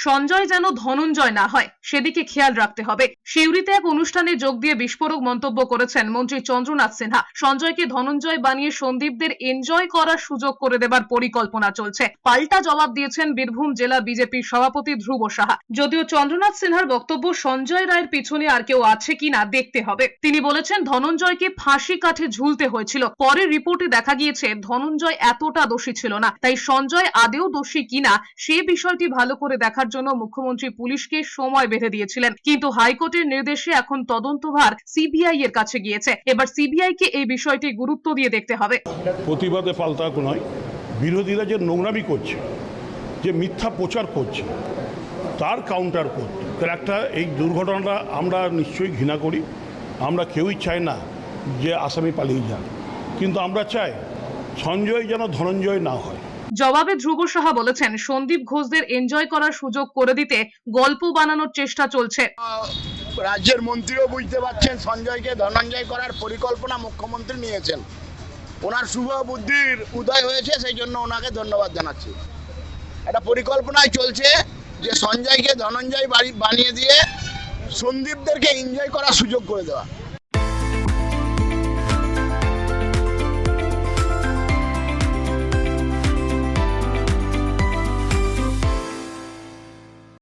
সঞ্জয় যেন ধনঞ্জয় না হয় সেদিকে খেয়াল রাখতে হবে। সিউড়িতে এক অনুষ্ঠানে যোগ দিয়ে বিস্ফোরক মন্তব্য করেছেন মন্ত্রী চন্দ্রনাথ সিনহা। সঞ্জয়কে ধনঞ্জয় বানিয়ে সন্দীপদের এনজয় করার সুযোগ করে দেবার পরিকল্পনা চলছে। পাল্টা জবাব দিয়েছেন বীরভূম জেলা বিজেপির সভাপতি ধ্রুব সাহা। যদিও চন্দ্রনাথ সিনহার বক্তব্য সঞ্জয় রায়ের পিছনে আর কেউ আছে কিনা দেখতে হবে। তিনি বলেছেন ধনঞ্জয়কে ফাঁসি কাঠে ঝুলতে হয়েছিল, পরে রিপোর্টে দেখা গিয়েছে ধনঞ্জয় এতটা দোষী ছিল না। তাই সঞ্জয় আদেও দোষী কিনা সে বিষয়টি ভালো করে দেখার জন্য মুখ্যমন্ত্রী পুলিশকে সময় বেঁধে দিয়েছিলেন, কিন্তু হাইকোর্টের নির্দেশে এখন তদন্তভার সিবিআই এর কাছে গিয়েছে। এবার সিবিআই কে এই বিষয়টি গুরুত্ব দিয়ে দেখতে হবে। প্রতিবাদে পাল্টা নয়, বিরোধীরা যে নোংরামি করছে, যে মিথ্যা প্রচার করছে, তার কাউন্টার করতে একটা এই দুর্ঘটনাটা আমরা নিশ্চয়ই ঘৃণা করি। আমরা কেউই চাই না যে আসামি পালিয়ে যান, কিন্তু আমরা চাই সঞ্জয় যেন ধনঞ্জয় না হয়। জবাবে ধ্রুব সাহা বলেছেন সন্দীপ ঘোষদের এনজয় করার সুযোগ করে দিতে গল্প বানানোর চেষ্টা চলছে। রাজ্যের মন্ত্রীও বুঝতে পারছেন সঞ্জয়কে ধনঞ্জয় করার পরিকল্পনা মুখ্যমন্ত্রী নিয়েছেন। ওনার শুভ বুদ্ধির উদয় হয়েছে, সেই জন্য ওনাকে ধন্যবাদ জানাচ্ছি। একটা পরিকল্পনায় চলছে যে সঞ্জয়কে ধনঞ্জয় বানিয়ে দিয়ে সন্দীপদেরকে এনজয় করার সুযোগ করে দেওয়া।